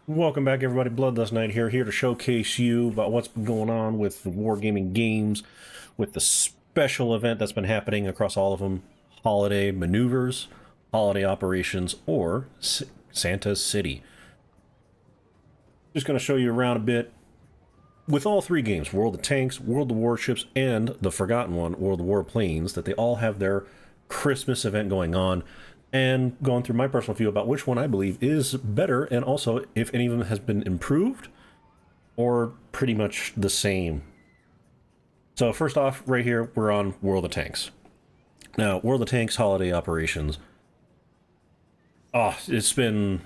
Welcome back, everybody. Bloodlust Knight here to showcase you about what's been going on with the Wargaming games, with the special event that's been happening across all of them, holiday maneuvers, holiday operations, or Santa's City. Just going to show you around a bit with all three games, World of Tanks, World of Warships, and the forgotten one, World of Warplanes, that they all have their Christmas event going on, and going through my personal view about which one I believe is better, and also if any of them has been improved or pretty much the same. So first off, right here, we're on World of Tanks. Now, World of Tanks holiday operations. Oh, it's one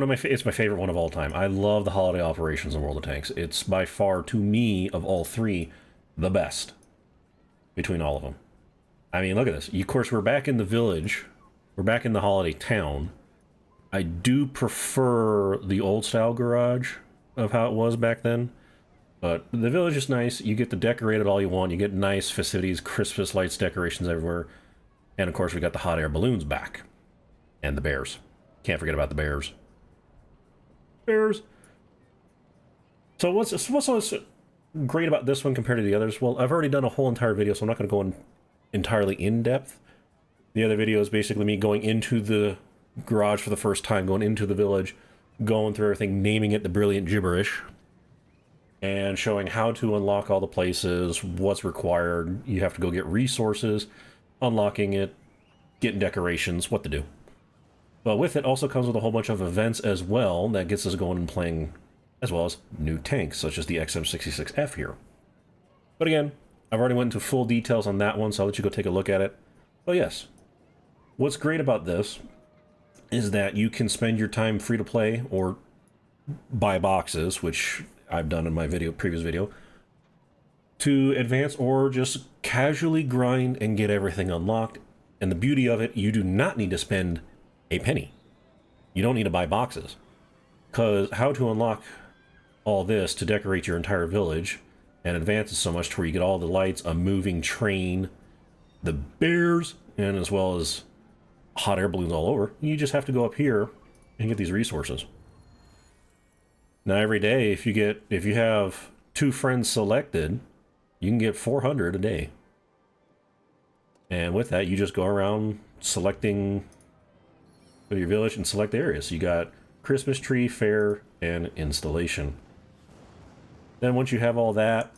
of it's my favorite one of all time. I love the holiday operations in World of Tanks. It's by far, to me, of all three, the best between all of them. I mean, look at this. Of course, we're back in the village. We're back in the holiday town. I do prefer the old style garage of how it was back then. But the village is nice. You get to decorate it all you want. You get nice festivities, Christmas lights, decorations everywhere. And of course, we got the hot air balloons back. And the bears. Can't forget about the bears. Bears. So what's so great about this one compared to the others? Well, I've already done a whole entire video, so I'm not going to go in entirely in depth. The other video is basically me going into the garage for the first time, going into the village, going through everything, naming it the brilliant gibberish, and showing how to unlock all the places, what's required. You have to go get resources, unlocking it, getting decorations, what to do. But with it also comes with a whole bunch of events as well that gets us going and playing, as well as new tanks, such as the XM66F here. But again, I've already went into full details on that one, so I'll let you go take a look at it. But yes, what's great about this is that you can spend your time free to play or buy boxes, which I've done in my previous video, to advance or just casually grind and get everything unlocked. And the beauty of it, you do not need to spend a penny. You don't need to buy boxes. Because how to unlock all this to decorate your entire village and advances so much to where you get all the lights, a moving train, the bears, and as well as hot air balloons all over. You just have to go up here and get these resources. Now every day, if you have 2 friends selected, you can get 400 a day. And with that, you just go around selecting your village and select areas. So you got Christmas tree, fair, and installation. Then once you have all that,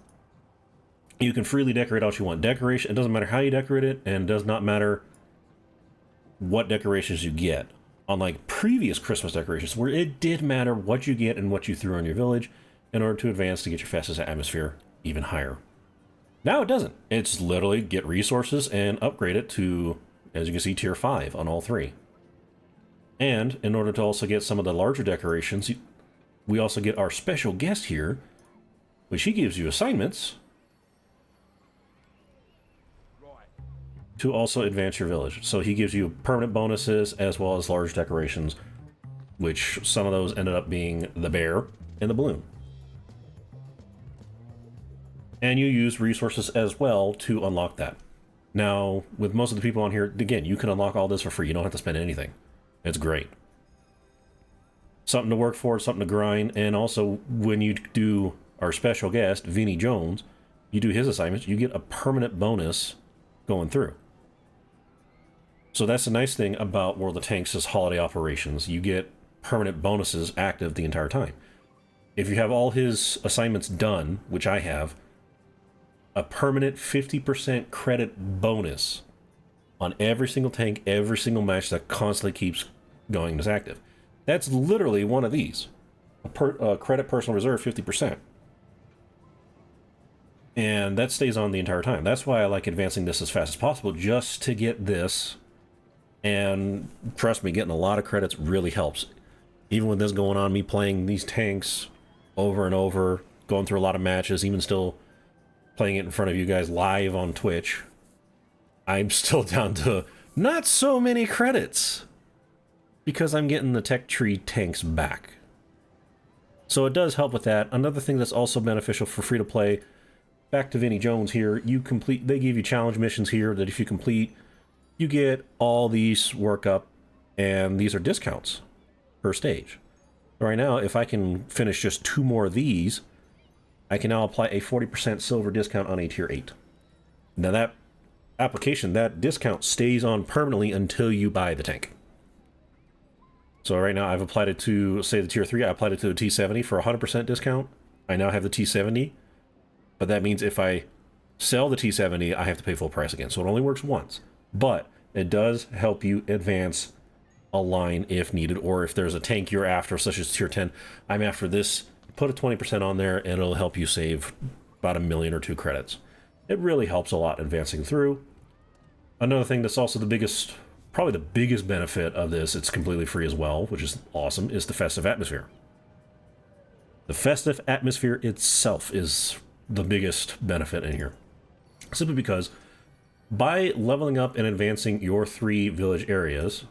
you can freely decorate all you want. Decoration, it doesn't matter how you decorate it, and it does not matter what decorations you get. Unlike previous Christmas decorations, where it did matter what you get and what you threw on your village in order to advance to get your fastest atmosphere even higher. Now it doesn't. It's literally get resources and upgrade it to, as you can see, tier 5 on all 3. And in order to also get some of the larger decorations, we also get our special guest here, which he gives you assignments to also advance your village. So he gives you permanent bonuses as well as large decorations, which some of those ended up being the bear and the balloon. And you use resources as well to unlock that. Now, with most of the people on here, again, you can unlock all this for free. You don't have to spend anything. It's great. Something to work for, something to grind, and also when you do our special guest, Vinnie Jones, you do his assignments, you get a permanent bonus going through. So that's the nice thing about World of Tanks' holiday operations. You get permanent bonuses active the entire time. If you have all his assignments done, which I have, a permanent 50% credit bonus on every single tank, every single match that constantly keeps going as active. That's literally one of these. A credit personal reserve 50%. And that stays on the entire time. That's why I like advancing this as fast as possible, just to get this. And trust me, getting a lot of credits really helps. Even with this going on, me playing these tanks over and over, going through a lot of matches, even still playing it in front of you guys live on Twitch, I'm still down to not so many credits because I'm getting the tech tree tanks back. So it does help with that. Another thing that's also beneficial for free to play, back to Vinnie Jones here, they give you challenge missions here that if you complete, you get all these work up, and these are discounts. per stage. Right now, if I can finish just 2 more of these, I can now apply a 40% silver discount on a tier 8. Now that application, that discount stays on permanently until you buy the tank. So right now I've applied it to, say, the tier 3, I applied it to the T70 for a 100% discount. I now have the T70, but that means if I sell the T70, I have to pay full price again. So it only works once, but it does help you advance a line if needed, or if there's a tank you're after, such as tier 10, I'm after this, put a 20% on there and it'll help you save about 1 million or 2 credits. It really helps a lot advancing through. Another thing that's also the biggest, probably the biggest benefit of this, it's completely free as well, which is awesome, is the festive atmosphere. The festive atmosphere itself is the biggest benefit in here. Simply because by leveling up and advancing your 3 village areas,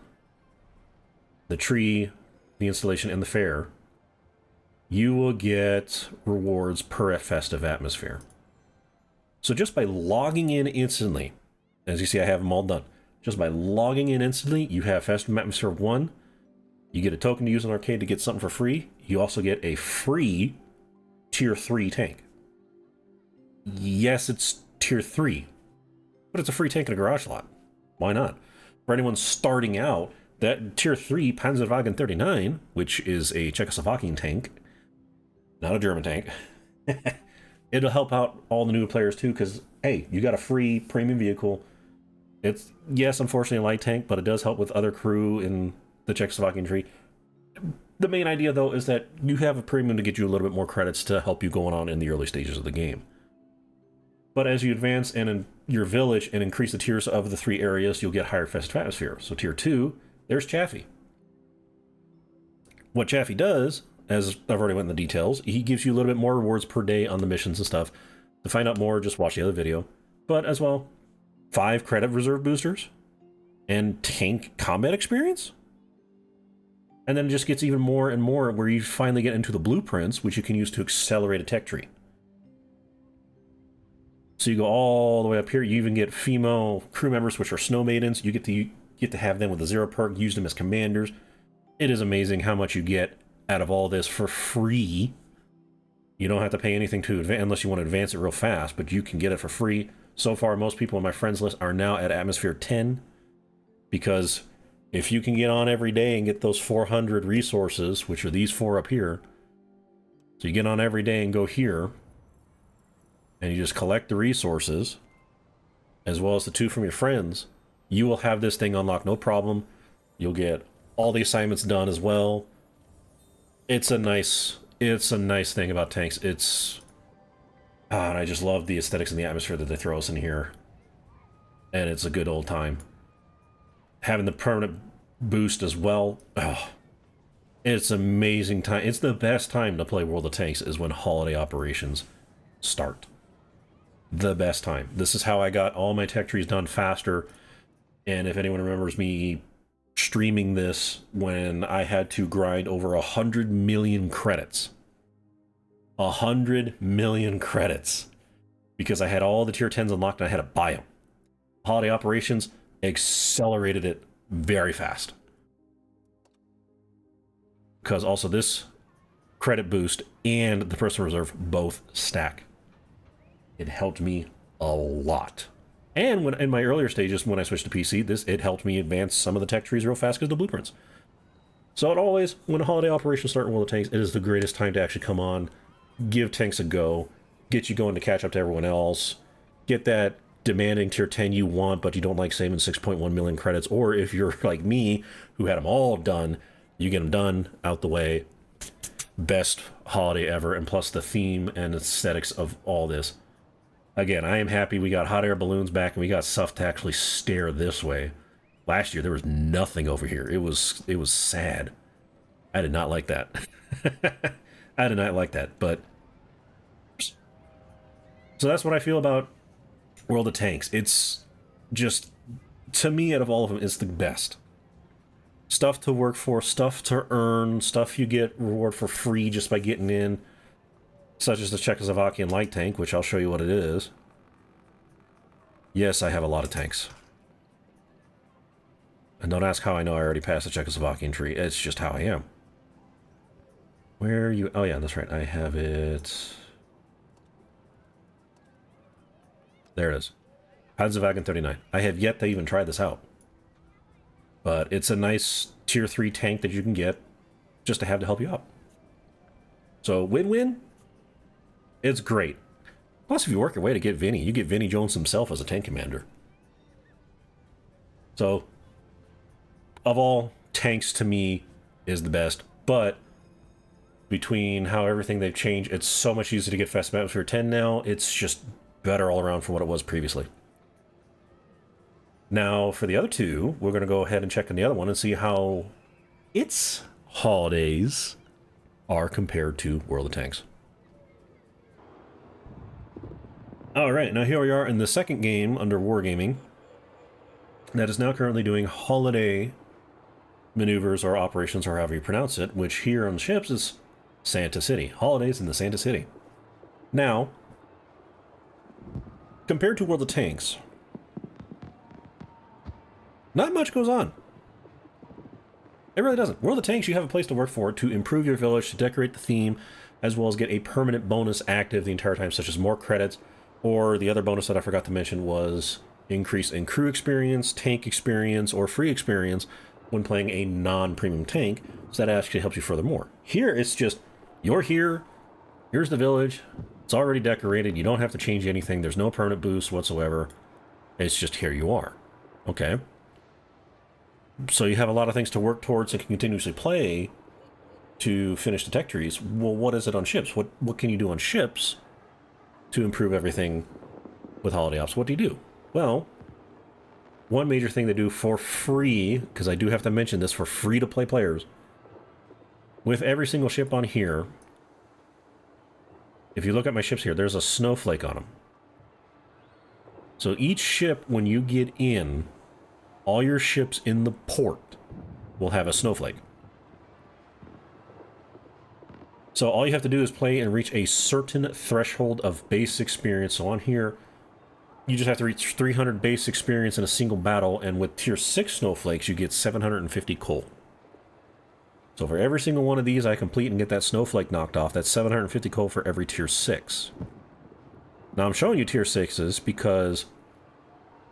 the tree, the installation, and the fair, you will get rewards per festive atmosphere. So just by logging in instantly, as you see I have them all done, just by logging in instantly, you have festive atmosphere 1, you get a token to use in arcade to get something for free, you also get a free tier 3 tank. Yes, it's tier 3, but it's a free tank in a garage lot. Why not? For anyone starting out, that tier 3 Panzerwagen 39, which is a Czechoslovakian tank, not a German tank, it'll help out all the new players too, because, hey, you got a free premium vehicle. It's, yes, unfortunately a light tank, but it does help with other crew in the Czechoslovakian tree. The main idea, though, is that you have a premium to get you a little bit more credits to help you going on in the early stages of the game. But as you advance in your village and increase the tiers of the 3 areas, you'll get higher festive atmosphere. So tier 2, there's Chaffee. What Chaffee does, as I've already went in the details, he gives you a little bit more rewards per day on the missions and stuff. To find out more, just watch the other video. But as well, 5 credit reserve boosters and tank combat experience. And then it just gets even more and more where you finally get into the blueprints, which you can use to accelerate a tech tree. So you go all the way up here. You even get female crew members, which are snow maidens. You get to have them with a 0 perk, use them as commanders. It is amazing how much you get out of all this for free. You don't have to pay anything to advance unless you want to advance it real fast, but you can get it for free. So far, most people on my friends list are now at Atmosphere 10, because if you can get on every day and get those 400 resources, which are these 4 up here, so you get on every day and go here, and you just collect the resources, as well as the 2 from your friends, you will have this thing unlocked no problem. You'll get all the assignments done as well. It's a nice thing about tanks. And I just love the aesthetics and the atmosphere that they throw us in here. And it's a good old time. Having the permanent boost as well. Oh, it's amazing time. It's the best time to play World of Tanks is when holiday operations start. The best time. This is how I got all my tech trees done faster. And if anyone remembers me streaming this when I had to grind over 100 million credits. 100 million credits. Because I had all the tier 10s unlocked and I had to buy them. Holiday operations accelerated it very fast. Because also this credit boost and the personal reserve both stack. It helped me a lot. And when in my earlier stages, when I switched to PC, it helped me advance some of the tech trees real fast because of the blueprints. So it always, when holiday operations start in World of Tanks, it is the greatest time to actually come on, give tanks a go, get you going to catch up to everyone else, get that demanding tier 10 you want, but you don't like saving 6.1 million credits, or if you're like me, who had them all done, you get them done, out the way. Best holiday ever, and plus the theme and aesthetics of all this. Again, I am happy we got hot air balloons back and we got stuff to actually stare this way. Last year, there was nothing over here. It was sad. I did not like that. I did not like that, but... So that's what I feel about World of Tanks. It's just, to me, out of all of them, it's the best. Stuff to work for, stuff to earn, stuff you get reward for free just by getting in. Such as the Czechoslovakian light tank, which I'll show you what it is. Yes, I have a lot of tanks. And don't ask how I know I already passed the Czechoslovakian tree. It's just how I am. Where are you? Oh yeah, that's right. I have it. There it is. Wagon 39. I have yet to even try this out. But it's a nice tier 3 tank that you can get just to have to help you out. So win-win, it's great. Plus, if you work your way to get Vinny, you get Vinny Jones himself as a tank commander. So, of all tanks, to me, is the best. But between how everything they've changed, it's so much easier to get Fast Atmosphere 10 now. It's just better all around from what it was previously. Now, for the other two, we're going to go ahead and check on the other one and see how its holidays are compared to World of Tanks. Alright, now here we are in the second game under Wargaming that is now currently doing holiday maneuvers or operations, or however you pronounce it, which here on the ships is Santa City. Holidays in the Santa City. Now, compared to World of Tanks, not much goes on. It really doesn't. World of Tanks, you have a place to work for to improve your village, to decorate the theme, as well as get a permanent bonus active the entire time, such as more credits, or the other bonus that I forgot to mention was increase in crew experience, tank experience, or free experience when playing a non-premium tank, so that actually helps you furthermore. Here, it's just, you're here, here's the village, it's already decorated, you don't have to change anything, there's no permanent boost whatsoever, it's just here you are. Okay. So you have a lot of things to work towards and can continuously play to finish the tech trees. Well, what is it on ships? What can you do on ships to improve everything with Holiday Ops? What do you do? Well, one major thing they do for free, because I do have to mention this, for free-to-play players, with every single ship on here, if you look at my ships here, there's a snowflake on them. So each ship, when you get in, all your ships in the port will have a snowflake. So all you have to do is play and reach a certain threshold of base experience. So on here, you just have to reach 300 base experience in a single battle, and with tier 6 snowflakes, you get 750 coal. So for every single one of these I complete and get that snowflake knocked off, that's 750 coal for every tier 6. Now I'm showing you tier 6s because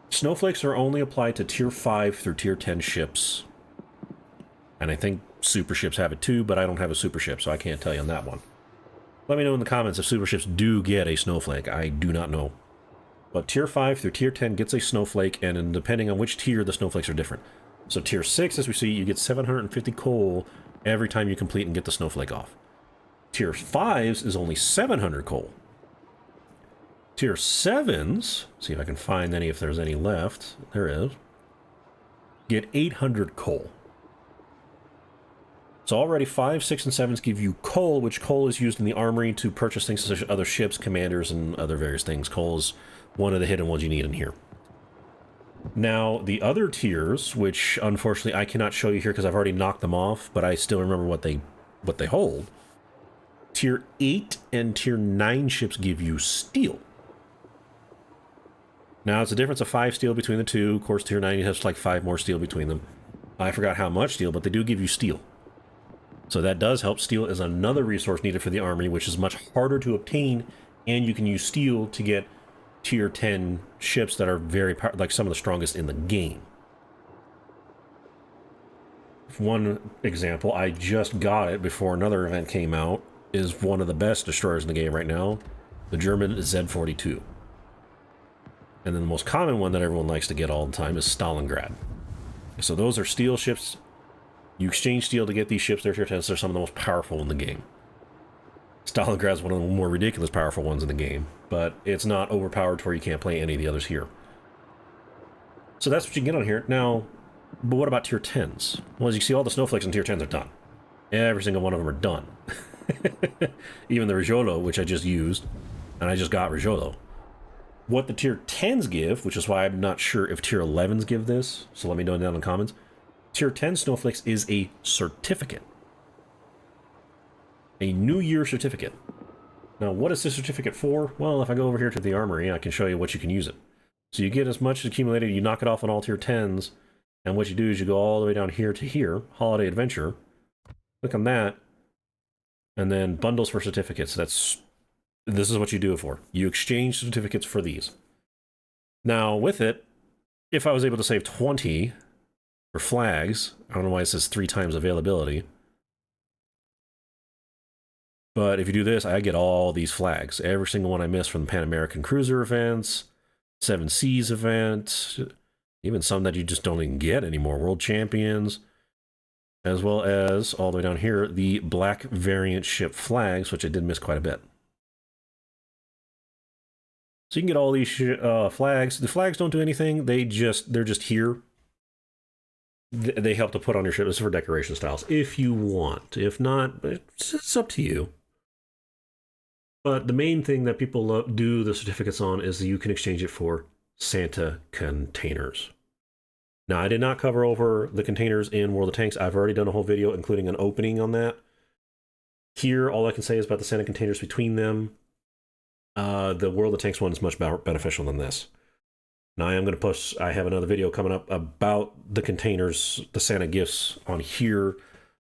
snowflakes are only applied to tier 5 through tier 10 ships. And I think super ships have it too, but I don't have a super ship, so I can't tell you on that one. Let me know in the comments if super ships do get a snowflake. I do not know. But tier 5 through tier 10 gets a snowflake, and depending on which tier, the snowflakes are different. So tier 6, as we see, you get 750 coal every time you complete and get the snowflake off. Tier 5s is only 700 coal. Tier 7s, see if I can find any, if there's any left. There is. Get 800 coal. So already 5, 6, and 7s give you coal, which coal is used in the armory to purchase things such as other ships, commanders, and other various things. Coal is one of the hidden ones you need in here. Now, the other tiers, which unfortunately I cannot show you here because I've already knocked them off, but I still remember what they hold. Tier 8 and Tier 9 ships give you steel. Now, it's a difference of 5 steel between the two. Of course, Tier 9 has like 5 more steel between them. I forgot how much steel, but they do give you steel. So that does help. Steel is another resource needed for the army, which is much harder to obtain, and you can use steel to get Tier 10 ships that are very like some of the strongest in the game. One example, I just got it before another event came out, is one of the best destroyers in the game right now, the German Z-42. And then the most common one that everyone likes to get all the time is Stalingrad. So those are steel ships. You exchange steel to get these ships. They're tier 10s. They're some of the most powerful in the game. Stalingrad is one of the more ridiculous powerful ones in the game, but it's not overpowered to where you can't play any of the others here. So that's what you can get on here. Now, but what about tier 10s? Well, as you can see, all the snowflakes in tier 10s are done. Every single one of them are done. Even the Rigiolo, which I just used, and I just got Rigiolo. What the tier 10s give, which is why I'm not sure if tier 11s give this, so let me know down in the comments. Tier 10 snowflakes is a certificate. A New Year certificate. Now, what is this certificate for? Well, if I go over here to the armory, I can show you what you can use it. So you get as much accumulated, you knock it off on all tier 10s, and what you do is you go all the way down here to here, Holiday Adventure, click on that, And then bundles for certificates. This is what you do it for. You exchange certificates for these. Now, with it, if I was able to save 20 for flags, I don't know why it says 3 times availability. But if you do this, I get all these flags. Every single one I missed from the Pan American Cruiser events, 7 Seas event, even some that you just don't even get anymore, World Champions, as well as, all the way down here, the black variant ship flags, which I did miss quite a bit. So you can get all these flags. The flags don't do anything. They're just here. They help to put on your ship. This is for decoration styles, if you want. If not, it's up to you. But the main thing that people do the certificates on is that you can exchange it for Santa containers. Now, I did not cover over the containers in World of Tanks. I've already done a whole video, including an opening on that. Here, all I can say is about the Santa containers between them. The World of Tanks one is much more beneficial than this. Now, I have another video coming up about the containers, the Santa gifts on here,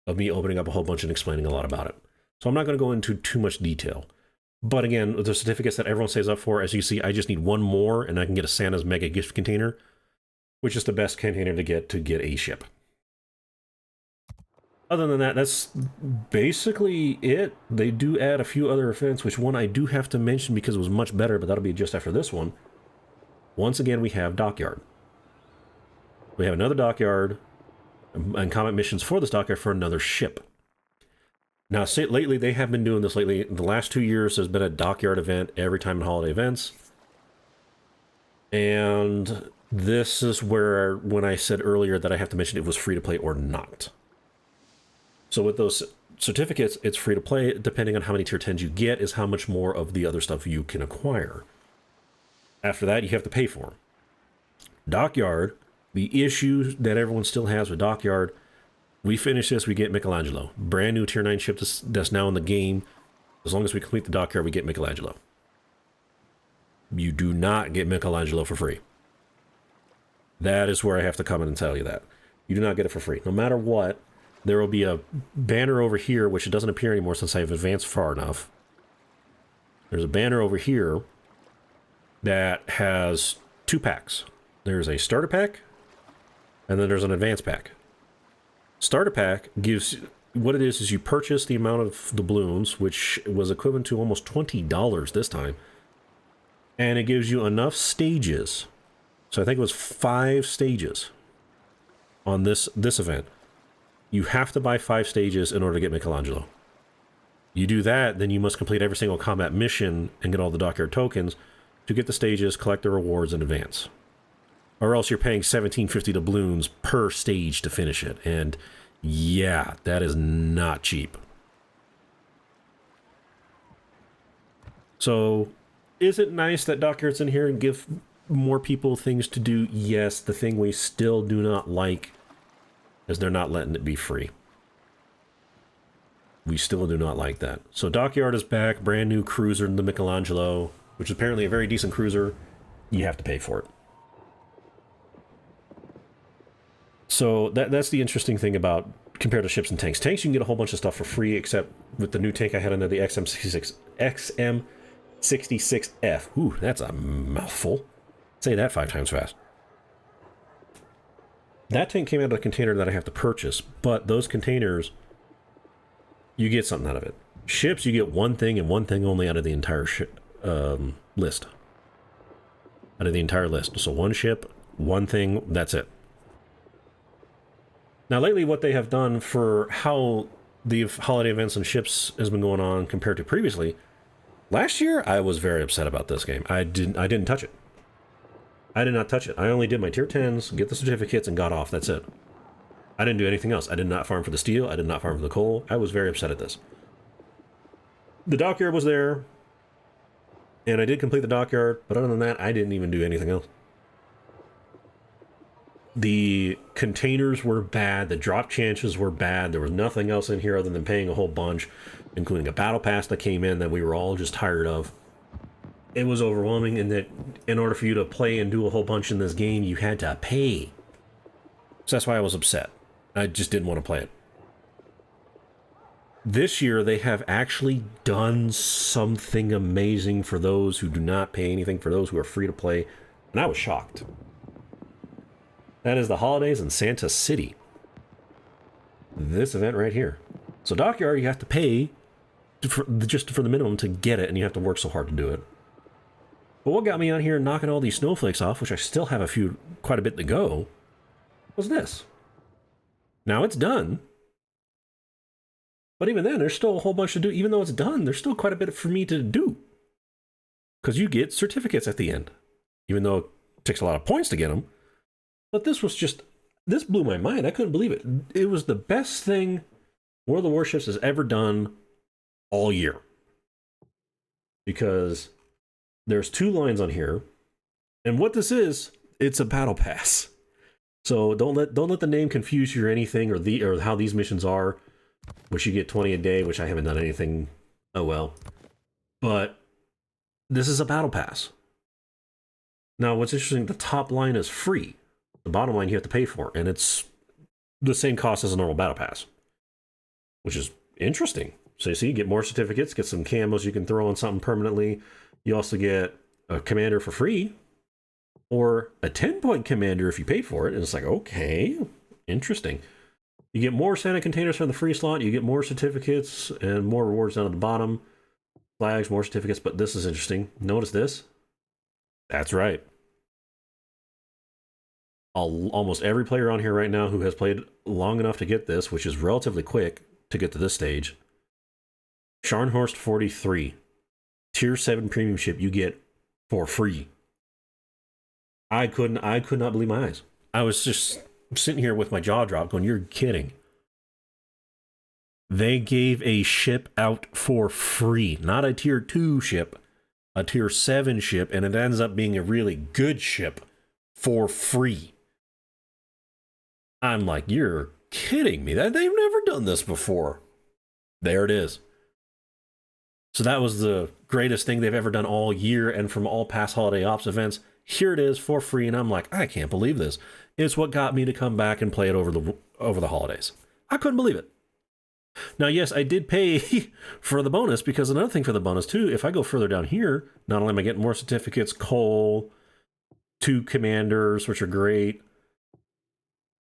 of me opening up a whole bunch and explaining a lot about it. So I'm not going to go into too much detail. But again, the certificates that everyone saves up for, as you see, I just need one more and I can get a Santa's Mega Gift Container, which is the best container to get a ship. Other than that, that's basically it. They do add a few other events, which one I do have to mention because it was much better, but that'll be just after this one. Once again, we have Dockyard. We have another Dockyard and combat missions for this Dockyard for another ship. Now, lately, they have been doing this lately. In the last 2 years, there's been a Dockyard event every time in holiday events. And this is where, when I said earlier that I have to mention it was free to play or not. So with those certificates, it's free to play. Depending on how many tier 10s you get is how much more of the other stuff you can acquire. After that, you have to pay for them. Dockyard, the issue that everyone still has with Dockyard, we finish this, we get Michelangelo. Brand new tier 9 ship that's now in the game. As long as we complete the Dockyard, we get Michelangelo. You do not get Michelangelo for free. That is where I have to come in and tell you that. You do not get it for free. No matter what, there will be a banner over here, which it doesn't appear anymore since I've advanced far enough. There's a banner over here that has 2 packs. There's a starter pack, and then there's an advanced pack. Starter pack gives, what it is you purchase the amount of doubloons, which was equivalent to almost $20 this time, and it gives you enough stages. So I think it was 5 stages on this event. You have to buy 5 stages in order to get Michelangelo. You do that, then you must complete every single combat mission and get all the Dockyard tokens to get the stages, collect the rewards, and advance. Or else you're paying $17.50 doubloons per stage to finish it. And yeah, that is not cheap. So, is it nice that Dockyard's in here and give more people things to do? Yes, the thing we still do not like is they're not letting it be free. We still do not like that. So Dockyard is back, brand new cruiser, the Michelangelo, which is apparently a very decent cruiser. You have to pay for it. So that's the interesting thing about compared to ships and tanks. Tanks, you can get a whole bunch of stuff for free, except with the new tank I had under the XM66F. Ooh, that's a mouthful. Say that 5 times fast. That tank came out of a container that I have to purchase, but those containers, you get something out of it. Ships, you get one thing and one thing only out of the entire list. Out of the entire list. So one ship, one thing, that's it. Now, lately, what they have done for how the holiday events and ships has been going on compared to previously, last year, I was very upset about this game. I didn't touch it. I did not touch it. I only did my tier 10s, get the certificates, and got off. That's it. I didn't do anything else. I did not farm for the steel. I did not farm for the coal. I was very upset at this. The Dockyard was there, and I did complete the Dockyard, but other than that, I didn't even do anything else. The containers were bad. The drop chances were bad. There was nothing else in here other than paying a whole bunch, including a battle pass that came in that we were all just tired of. It was overwhelming, and that in order for you to play and do a whole bunch in this game, you had to pay. So that's why I was upset. I just didn't want to play it. This year, they have actually done something amazing for those who do not pay anything, for those who are free to play, and I was shocked. That is the holidays in Santa City. This event right here. So Dockyard, you have to pay just for the minimum to get it, and you have to work so hard to do it. But what got me out here knocking all these snowflakes off, which I still have quite a bit to go, was this. Now it's done. But even then, there's still a whole bunch to do. Even though it's done, there's still quite a bit for me to do. Because you get certificates at the end. Even though it takes a lot of points to get them. But this blew my mind. I couldn't believe it. It was the best thing World of Warships has ever done all year. Because there's 2 lines on here. And what this is, it's a battle pass. So don't let the name confuse you or anything, or how these missions are. Which you get 20 a day, which I haven't done anything. Oh well. But this is a battle pass. Now, what's interesting, the top line is free. The bottom line you have to pay for, and it's the same cost as a normal battle pass. Which is interesting. So you see, you get more certificates, get some camos you can throw on something permanently. You also get a commander for free. Or a 10-point commander if you paid for it. And it's like, okay, interesting. You get more Santa containers from the free slot. You get more certificates and more rewards down at the bottom. Flags, more certificates. But this is interesting. Notice this. That's right. Almost every player on here right now who has played long enough to get this, which is relatively quick to get to this stage. Scharnhorst 43. Tier 7 premium ship you get for free. I could not believe my eyes. I was just sitting here with my jaw dropped going, you're kidding. They gave a ship out for free. Not a tier 2 ship, a tier 7 ship, and it ends up being a really good ship for free. I'm like, you're kidding me. They've never done this before. There it is. So that was the greatest thing they've ever done all year, and from all past holiday ops events, here it is for free, and I'm like, I can't believe this. It's what got me to come back and play it over the holidays. I couldn't believe it. Now, yes, I did pay for the bonus, because another thing for the bonus, too, if I go further down here, not only am I getting more certificates, coal, 2 commanders, which are great.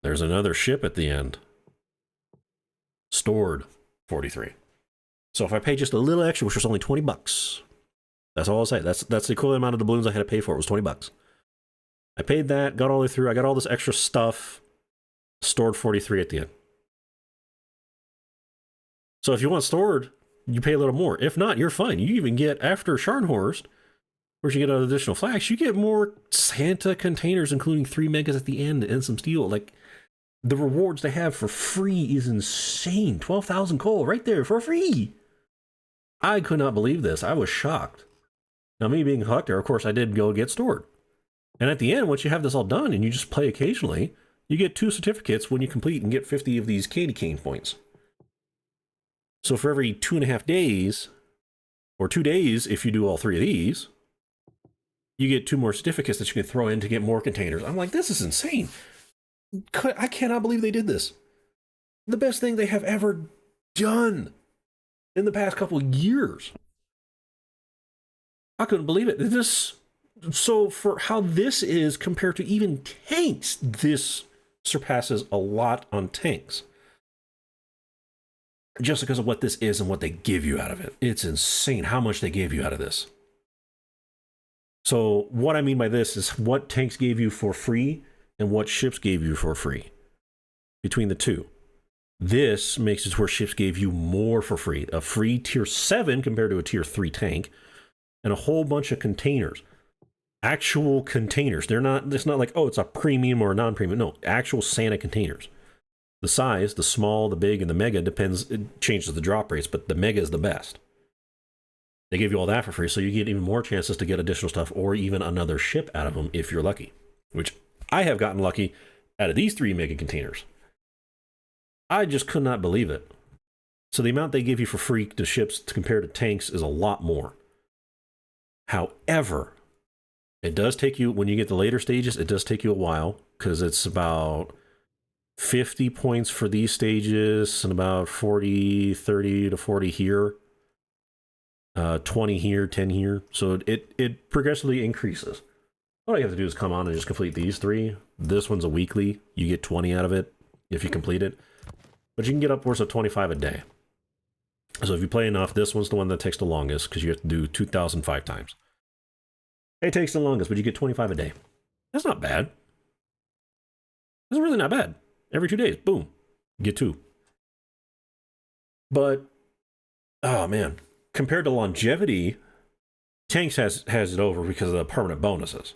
There's another ship at the end. Stored 43. So if I pay just a little extra, which was only 20 bucks, that's all I'll say. That's the equivalent amount of doubloons I had to pay for. It was 20 bucks. I paid that, got all the way through. I got all this extra stuff. Stored 43 at the end. So if you want stored, you pay a little more. If not, you're fine. You even get, after Scharnhorst, where you get additional flags, you get more Santa containers, including 3 megas at the end and some steel. Like, the rewards they have for free is insane. 12,000 coal right there for free. I could not believe this. I was shocked. Now, me being a collector, of course, I did go get stored. And at the end, once you have this all done and you just play occasionally, you get 2 certificates when you complete and get 50 of these candy cane points. So for every 2.5 days, or 2 days if you do all 3 of these, you get 2 more certificates that you can throw in to get more containers. I'm like, this is insane. I cannot believe they did this. The best thing they have ever done in the past couple of years. I couldn't believe it. So for how this is compared to even tanks, this surpasses a lot on tanks. Just because of what this is and what they give you out of it. It's insane how much they gave you out of this. So what I mean by this is what tanks gave you for free and what ships gave you for free. Between the two. This makes it where ships gave you more for free. A free tier 7 compared to a tier 3 tank. And a whole bunch of containers. Actual containers. It's not like, oh, it's a premium or a non-premium. No, actual Santa containers. The size, the small, the big, and the mega depends. It changes the drop rates, but the mega is the best. They give you all that for free, so you get even more chances to get additional stuff or even another ship out of them if you're lucky. Which I have gotten lucky out of these 3 mega containers. I just could not believe it. So the amount they give you for free to ships compared to tanks is a lot more. However, it does take you, when you get the later stages, it does take you a while, because it's about 50 points for these stages and about 40, 30 to 40 here. 20 here, 10 here. So it progressively increases. All you have to do is come on and just complete these 3. This one's a weekly. You get 20 out of it if you complete it. But you can get upwards of 25 a day. So if you play enough, this one's the one that takes the longest because you have to do 2,005 times. It takes the longest, but you get 25 a day. That's not bad. That's really not bad. Every 2 days, boom, you get 2. But, oh man, compared to longevity, Tanks has it over because of the permanent bonuses.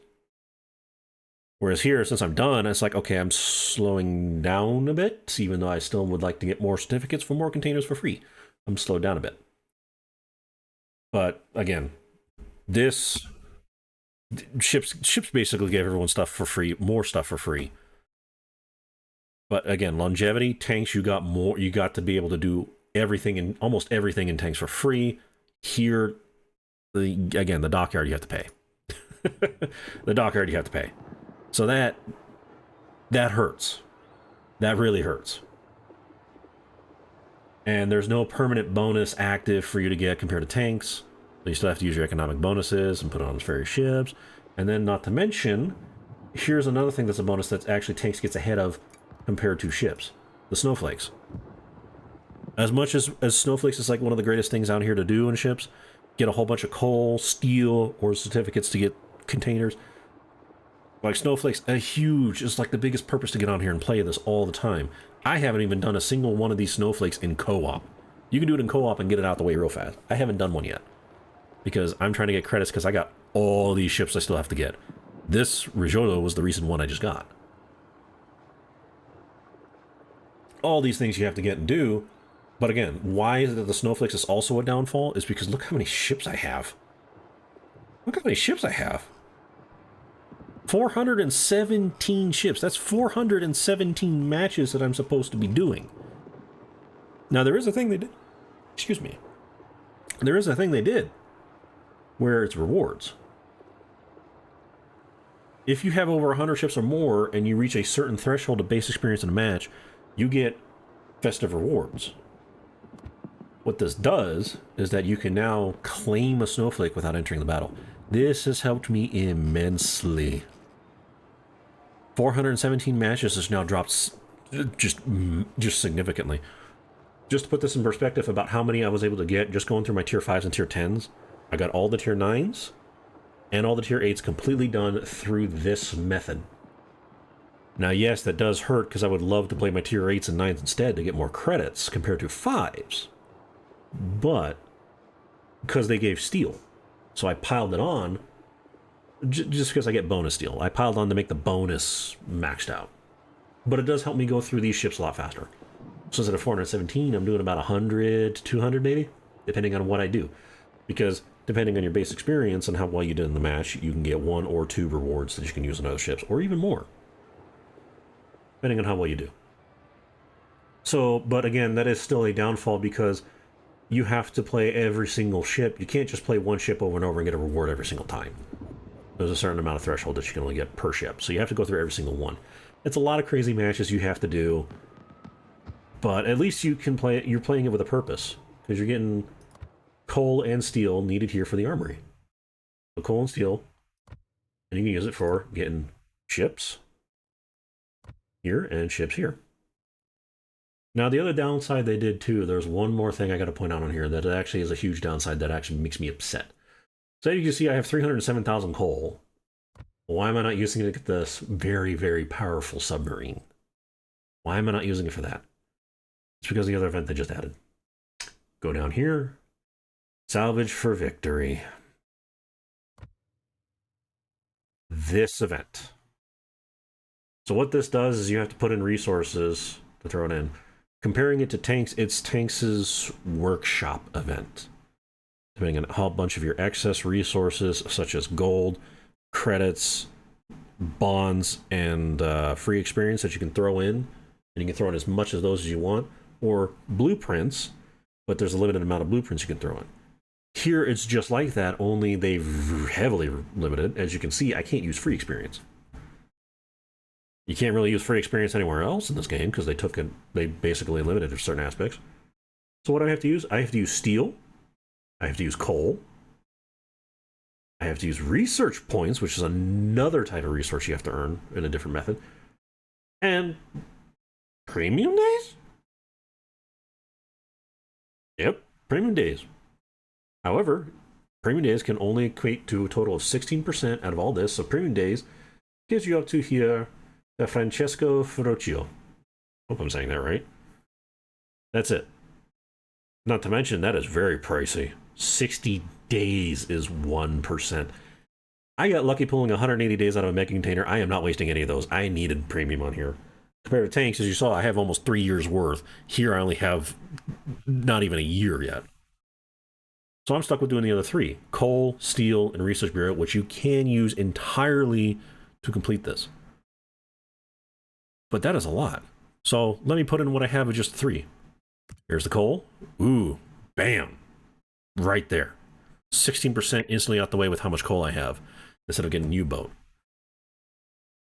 Whereas here, since I'm done, it's like, okay, I'm slowing down a bit, even though I still would like to get more certificates for more containers for free. I'm slowed down a bit. But again, this ships basically gave everyone stuff for free, more stuff for free. But again, longevity, Tanks, you got more, you got to be able to do everything and almost everything in Tanks for free. Here, again, the dockyard you have to pay. The dockyard you have to pay. So that hurts. That really hurts. And there's no permanent bonus active for you to get compared to Tanks. So you still have to use your economic bonuses and put it on those various ships. And then not to mention, here's another thing that's a bonus that actually Tanks gets ahead of compared to ships. The snowflakes. As much as snowflakes is like one of the greatest things out here to do in ships, get a whole bunch of coal, steel, or certificates to get containers. Like snowflakes, it's like the biggest purpose to get on here and play this all the time. I haven't even done a single one of these snowflakes in co-op. You can do it in co-op and get it out the way real fast. I haven't done one yet. Because I'm trying to get credits because I got all these ships I still have to get. This Rigiolo was the recent one I just got. All these things you have to get and do. But again, why is it that the snowflakes is also a downfall? Is because look how many ships I have. Look how many ships I have. 417 ships. That's 417 matches that I'm supposed to be doing. Now, there is a thing they did. Excuse me. There is a thing they did where it's rewards. If you have over 100 ships or more and you reach a certain threshold of base experience in a match, you get festive rewards. What this does is that you can now claim a snowflake without entering the battle. This has helped me immensely. 417 matches has now dropped just significantly. Just to put this in perspective about how many I was able to get just going through my tier 5s and tier 10s, I got all the tier 9s and all the tier 8s completely done through this method. Now, yes, that does hurt because I would love to play my tier 8s and 9s instead to get more credits compared to 5s. But, because they gave steel. So I piled it on, just because I get bonus steel. I piled on to make the bonus maxed out. But it does help me go through these ships a lot faster. So instead of 417, I'm doing about 100 to 200 maybe, depending on what I do. Because depending on your base experience and how well you did in the match, you can get 1 or 2 rewards that you can use on other ships, or even more. Depending on how well you do. So, but again, that is still a downfall because you have to play every single ship. You can't just play one ship over and over and get a reward every single time. There's a certain amount of threshold that you can only get per ship. So you have to go through every single one. It's a lot of crazy matches you have to do. But at least you can play it. You're playing it with a purpose. Because you're getting coal and steel needed here for the armory. So coal and steel. And you can use it for getting ships here and ships here. Now, the other downside they did too, there's one more thing I got to point out on here that actually is a huge downside that actually makes me upset. So as you can see, I have 307,000 coal. Why am I not using it to get this very, very powerful submarine? Why am I not using it for that? It's because of the other event they just added. Go down here. Salvage for victory. This event. So what this does is you have to put in resources to throw it in. Comparing it to Tanks, it's Tanks' workshop event. Depending on how bunch of your excess resources, such as gold, credits, bonds, and free experience that you can throw in. And you can throw in as much of those as you want. Or blueprints, but there's a limited amount of blueprints you can throw in. Here, it's just like that, only they've heavily limited. As you can see, I can't use free experience. You can't really use free experience anywhere else in this game because they basically limited certain aspects. So what do I have to use? I have to use steel. I have to use coal. I have to use research points, which is another type of resource you have to earn in a different method. And premium days? Yep, premium days. However, premium days can only equate to a total of 16% out of all this, so premium days gives you up to here the Francesco Ferruccio. Hope I'm saying that right. That's it. Not to mention, that is very pricey. 60 days is 1%. I got lucky pulling 180 days out of a mega container. I am not wasting any of those. I needed premium on here. Compared to tanks, as you saw, I have almost 3 years worth. Here I only have not even a year yet. So I'm stuck with doing the other three. Coal, steel, and research bureau, which you can use entirely to complete this. But that is a lot. So let me put in what I have of just 3. Here's the coal. Ooh, bam. Right there. 16% instantly out the way with how much coal I have, instead of getting a U-boat.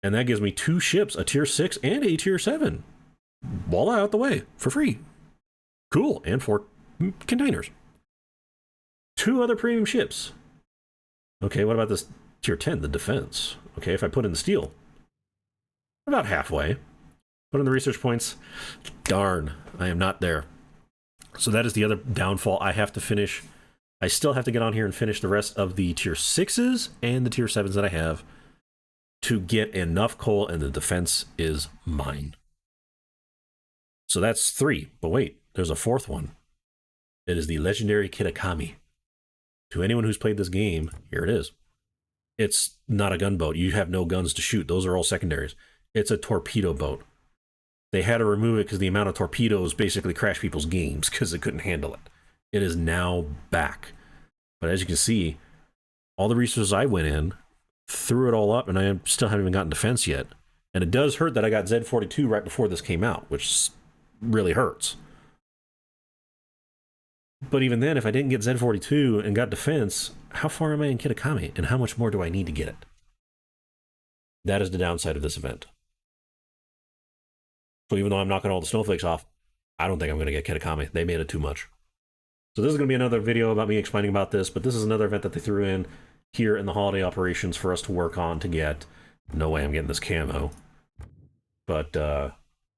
And that gives me 2 ships, a tier 6 and a tier 7. Voila, out the way, for free. Cool, and 4 containers. 2 other premium ships. Okay, what about this tier 10, the defense? Okay, if I put in the steel, about halfway. Put in the research points, darn, I am not there. So that is the other downfall. I have to finish, I still have to get on here and finish the rest of the tier 6s and the tier 7s that I have to get enough coal, and the defense is mine. So that's 3, but wait, there's a 4th one. It is the legendary Kitakami. To anyone who's played this game, here it is. It's not a gunboat. You have no guns to shoot. Those are all secondaries. It's a torpedo boat. They had to remove it because the amount of torpedoes basically crashed people's games because they couldn't handle it. It is now back. But as you can see, all the resources I went in, threw it all up, and I still haven't even gotten defense yet. And it does hurt that I got Z42 right before this came out, which really hurts. But even then, if I didn't get Z42 and got defense, how far am I in Kitakami, and how much more do I need to get it? That is the downside of this event. So even though I'm knocking all the snowflakes off, I don't think I'm going to get Kitakami. They made it too much. So this is going to be another video about me explaining about this, but this is another event that they threw in here in the holiday operations for us to work on to get. No way I'm getting this camo. But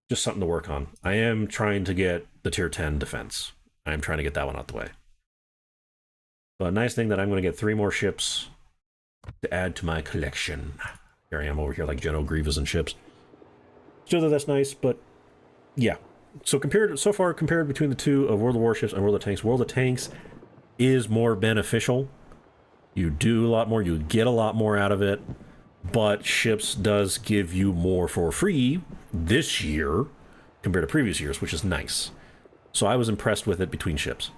just something to work on. I am trying to get the tier 10 defense. I'm trying to get that one out the way. But a nice thing that I'm going to get 3 more ships to add to my collection. Here I am over here like General Grievous and ships. So that's nice, but yeah. So compared between the two of World of Warships and World of Tanks is more beneficial. You do a lot more, you get a lot more out of it, but ships does give you more for free this year compared to previous years, which is nice. So I was impressed with it between ships.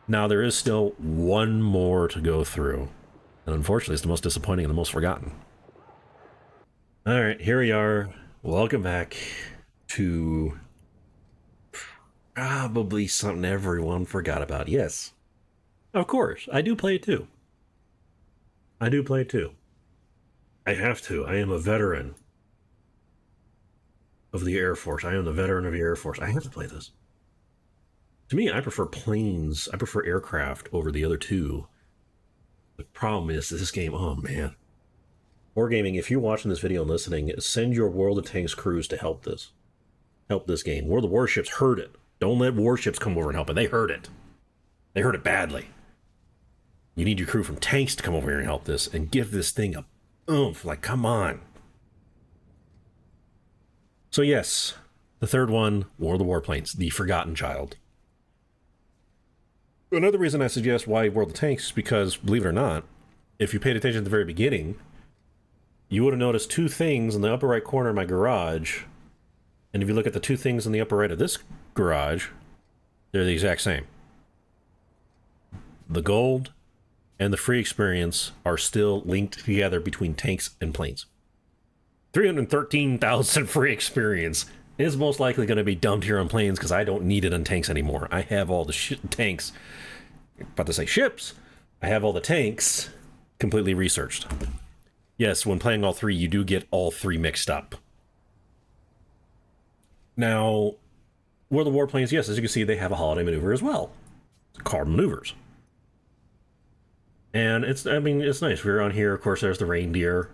Now there is still 1 more to go through, and unfortunately it's the most disappointing and the most forgotten. All right, here we are. Welcome back to probably something everyone forgot about. Yes, of course, I do play it too. I do play it too. I have to. I am a veteran of the Air Force. I am the veteran of the Air Force. I have to play this. To me, I prefer planes. I prefer aircraft over the other two. The problem is this game, oh man. Wargaming, if you're watching this video and listening, send your World of Tanks crews to help this. Help this game. World of Warships heard it. Don't let warships come over and help it. They heard it. They heard it badly. You need your crew from tanks to come over here and help this and give this thing a oomph. Like, come on. So yes, the third one, World of Warplanes, the Forgotten Child. Another reason I suggest why World of Tanks is because, believe it or not, if you paid attention at the very beginning, you would have noticed 2 things in the upper right corner of my garage. And if you look at the 2 things in the upper right of this garage, they're the exact same. The gold and the free experience are still linked together between tanks and planes. 313,000 free experience is most likely going to be dumped here on planes because I don't need it on tanks anymore. I have all the tanks, about to say ships, I have all the tanks completely researched. Yes, when playing all 3, you do get all 3 mixed up. Now, World of Warplanes, yes, as you can see, they have a holiday maneuver as well. It's called maneuvers. And I mean, it's nice. We're on here, of course, there's the reindeer.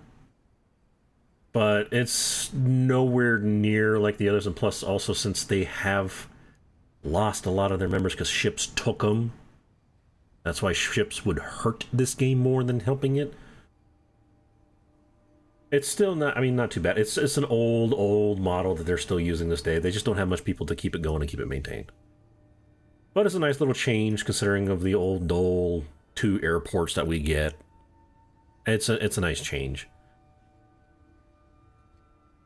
But it's nowhere near like the others. And plus, also, since they have lost a lot of their members because ships took them, that's why ships would hurt this game more than helping it. It's still not, I mean, not too bad. It's an old model that they're still using this day. They just don't have much people to keep it going and keep it maintained. But it's a nice little change considering of the old dull 2 airports that we get. It's a nice change.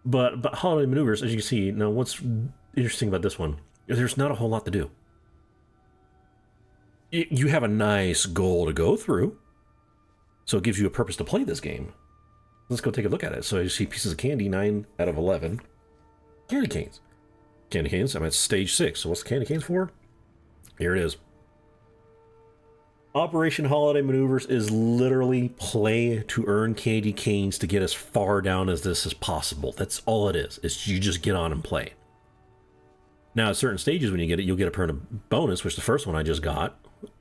But holiday maneuvers, as you can see, now what's interesting about this one is there's not a whole lot to do. You have a nice goal to go through, so it gives you a purpose to play this game. Let's go take a look at it. So you see pieces of candy, 9 out of 11. Candy canes. Candy canes, I'm at stage 6. So what's the candy canes for? Here it is. Operation Holiday Maneuvers is literally play to earn candy canes to get as far down as this as possible. That's all it is. It's you just get on and play. Now, at certain stages when you get it, you'll get a permanent bonus, which the first one I just got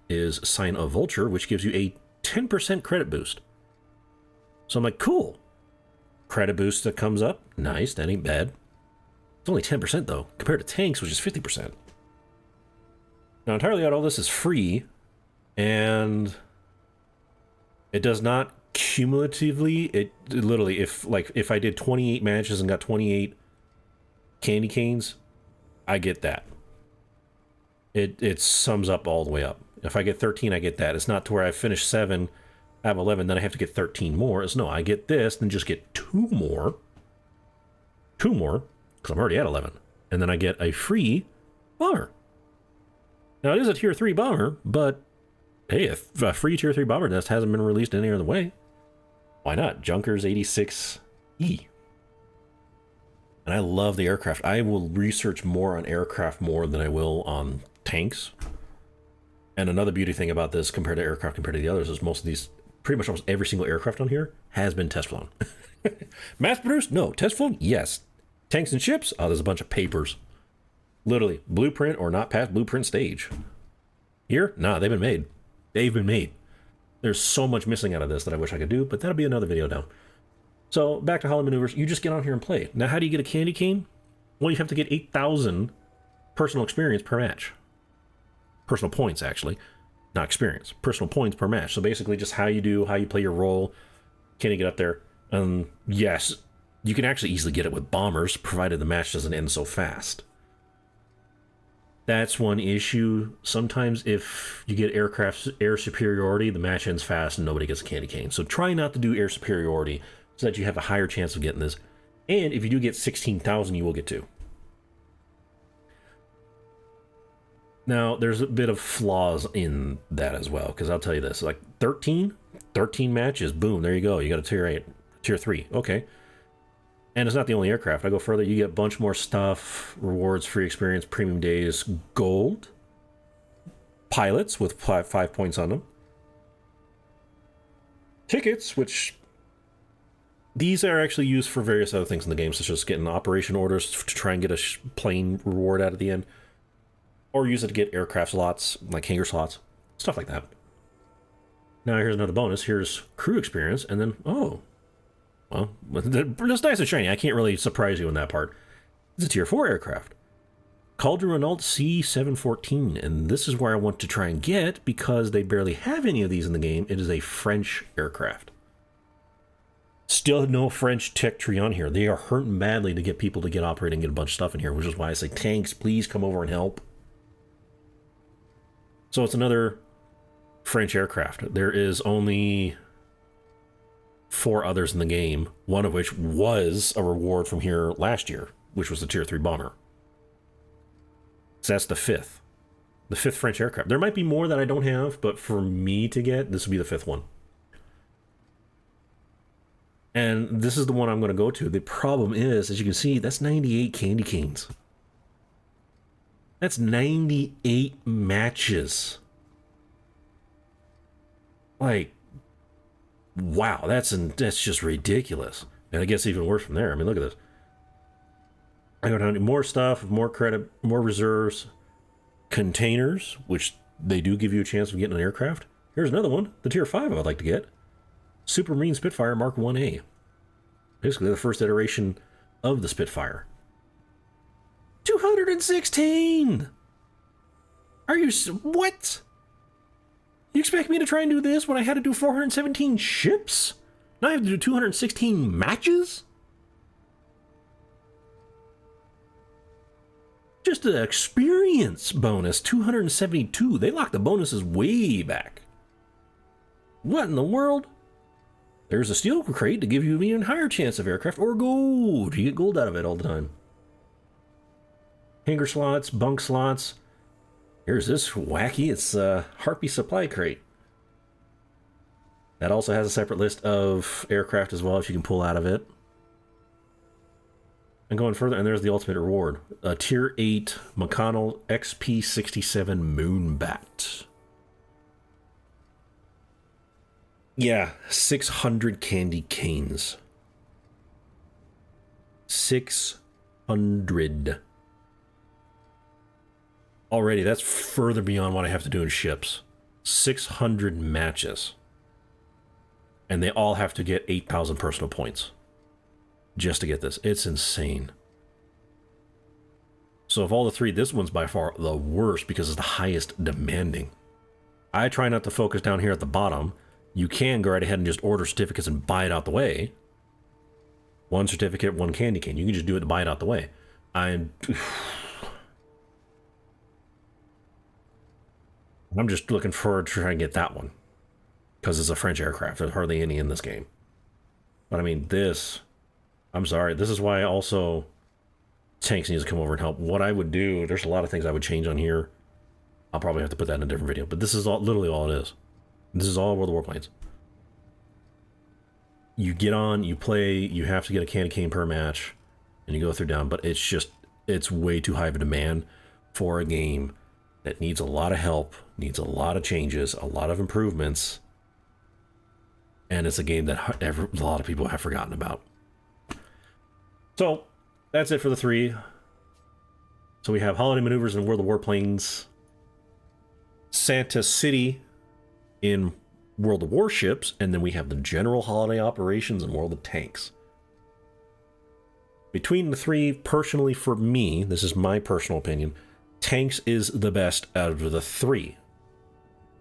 is Sign of Vulture, which gives you a 10% credit boost. So I'm like, cool. Credit boost that comes up. Nice, that ain't bad. It's only 10% though, compared to tanks, which is 50%. Now, entirely out, all this is free, and it does not cumulatively. It literally, if I did 28 matches and got 28 candy canes, I get that. It sums up all the way up. If I get 13, I get that. It's not to where I finish 7. I have 11, then I have to get 13 more. It's no, I get this, then just get 2 more. 2 more, because I'm already at 11. And then I get a free bomber. Now, it is a tier 3 bomber, but hey, if a free tier 3 bomber nest hasn't been released any other way, why not? Junkers 86E. And I love the aircraft. I will research more on aircraft more than I will on tanks. And another beauty thing about this compared to aircraft compared to the others is most of these, pretty much almost every single aircraft on here has been test flown. Mass produced? No. Test flown? Yes. Tanks and ships? Oh, there's a bunch of papers. Literally, blueprint or not past blueprint stage. Here? Nah, they've been made. They've been made. There's so much missing out of this that I wish I could do, but that'll be another video down. So, back to Holiday Maneuvers. You just get on here and play. Now, how do you get a candy cane? Well, you have to get 8,000 personal experience per match. Personal points, actually. Not experience. Personal points per match. So basically just how you do, how you play your role. Can you get up there? Yes, you can actually easily get it with bombers, provided the match doesn't end so fast. That's one issue. Sometimes if you get aircraft air superiority, the match ends fast and nobody gets a candy cane. So try not to do air superiority so that you have a higher chance of getting this. And if you do get 16,000, you will get 2. Now, there's a bit of flaws in that as well, because I'll tell you this, like 13 matches, boom, there you go. You got a tier 8, tier 3, okay. And it's not the only aircraft. I go further, you get a bunch more stuff, rewards, free experience, premium days, gold, pilots with 5 points on them, tickets, which these are actually used for various other things in the game, such as getting operation orders to try and get a plane reward out at the end. Or use it to get aircraft slots, like hangar slots, stuff like that. Now here's another bonus. Here's crew experience, and then, oh, well, it's nice and shiny. I can't really surprise you in that part. It's a tier 4 aircraft. Cauldron Renault C714, and this is where I want to try and get, because they barely have any of these in the game. It is a French aircraft. Still no French tech tree on here. They are hurting badly to get people to get operating and get a bunch of stuff in here, which is why I say, tanks, please come over and help. So it's another French aircraft. There is only 4 others in the game, one of which was a reward from here last year, which was the tier 3 bomber. So that's the 5th. The 5th French aircraft. There might be more that I don't have, but for me to get, this would be the 5th one. And this is the one I'm going to go to. The problem is, as you can see, that's 98 candy canes. That's 98 matches. Like, wow, that's just ridiculous. And it gets even worse from there. I mean, look at this. I go down to more stuff, more credit, more reserves, containers, which they do give you a chance of getting an aircraft. Here's another one, the Tier 5 I'd like to get. Supermarine Spitfire Mark 1A. Basically the first iteration of the Spitfire. 216! Are you... what? You expect me to try and do this when I had to do 417 ships? Now I have to do 216 matches? Just an experience bonus, 272. They locked the bonuses way back. What in the world? There's a steel crate to give you an even higher chance of aircraft, or gold. You get gold out of it all the time. Hangar slots, bunk slots. Here's this wacky, it's a Harpy supply crate. That also has a separate list of aircraft as well, if you can pull out of it. And going further, and there's the ultimate reward. A Tier 8 McConnell XP-67 Moonbat. Yeah, 600 candy canes. 600. Already, that's further beyond what I have to do in ships. 600 matches. And they all have to get 8,000 personal points. Just to get this. It's insane. So of all the three, this one's by far the worst because it's the highest demanding. I try not to focus down here at the bottom. You can go right ahead and just order certificates and buy it out the way. One certificate, one candy cane. You can just do it to buy it out the way. I'm just looking forward to trying to get that one. Because it's a French aircraft. There's hardly any in this game. But I mean, this... I'm sorry. This is why also tanks needs to come over and help. What I would do... There's a lot of things I would change on here. I'll probably have to put that in a different video. But this is all, literally all it is. This is all World of Warplanes. You get on, you play, you have to get a candy cane per match. And you go through down. But it's just... It's way too high of a demand for a game that needs a lot of help. Needs a lot of changes. A lot of improvements. And it's a game that a lot of people have forgotten about. So, that's it for the three. So we have Holiday Maneuvers in World of Warplanes, Santa City in World of Warships, and then we have the General Holiday Operations in World of Tanks. Between the three, personally for me, this is my personal opinion, Tanks is the best out of the three.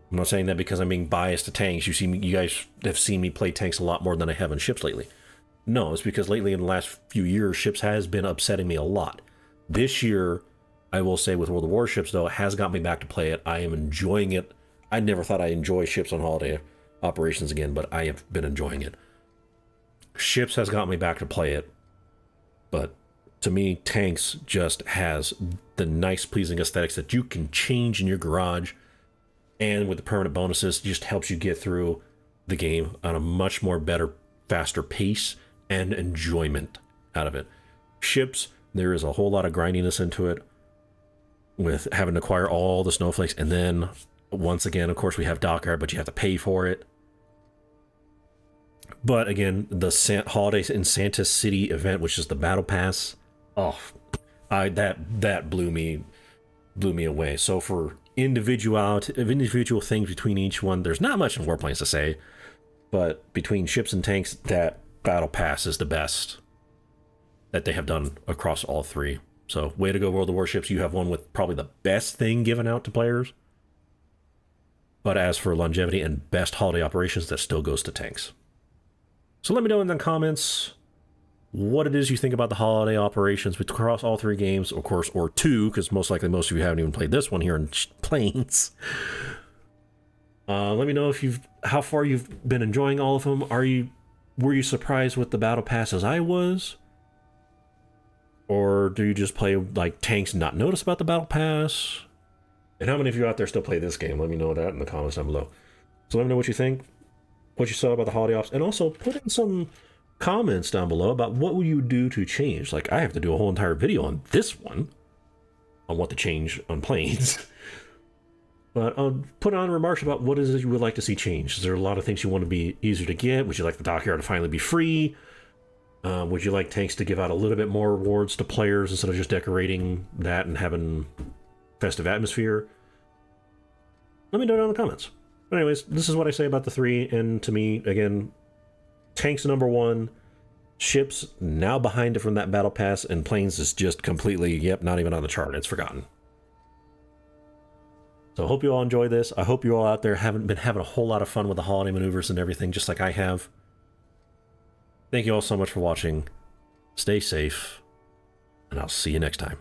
I'm not saying that because I'm being biased to tanks. You guys have seen me play tanks a lot more than I have in ships lately. No, it's because lately in the last few years, ships has been upsetting me a lot. This year, I will say with World of Warships, though, it has got me back to play it. I am enjoying it. I never thought I'd enjoy ships on holiday operations again, but I have been enjoying it. Ships has got me back to play it. But to me, tanks just has the nice, pleasing aesthetics that you can change in your garage. And with the permanent bonuses, it just helps you get through the game on a much more better, faster pace and enjoyment out of it. Ships, there is a whole lot of grindiness into it with having to acquire all the snowflakes. And then, once again, of course, we have Dockyard, but you have to pay for it. But again, the Holidays in Santa City event, which is the Battle Pass, oh, that blew me away. So for individual things between each one, there's not much in Warplanes to say, but between ships and tanks, that Battle Pass is the best that they have done across all three. So way to go, World of Warships. You have one with probably the best thing given out to players. But as for longevity and best holiday operations, that still goes to tanks. So let me know in the comments what it is you think about the holiday operations across all three games, of course, or two, because most likely most of you haven't even played this one here in Planes. Let me know if how far you've been enjoying all of them. Were you surprised with the Battle Pass as I was? Or do you just play like tanks and not notice about the Battle Pass? And how many of you out there still play this game? Let me know that in the comments down below. So let me know what you think, what you saw about the holiday ops, and also put in some comments down below about what would you do to change. Like, I have to do a whole entire video on this one, on what to change on Planes. But put on remarks about what is it you would like to see changed. Is there a lot of things you want to be easier to get? Would you like the Dockyard to finally be free? Would you like tanks to give out a little bit more rewards to players instead of just decorating that and having festive atmosphere? Let me know down in the comments. But anyways, this is what I say about the 3, and to me, again, tanks #1, ships now behind it from that battle pass, and planes is just completely, yep, not even on the chart. It's forgotten. So I hope you all enjoy this. I hope you all out there haven't been having a whole lot of fun with the holiday maneuvers and everything, just like I have. Thank you all so much for watching. Stay safe, and I'll see you next time.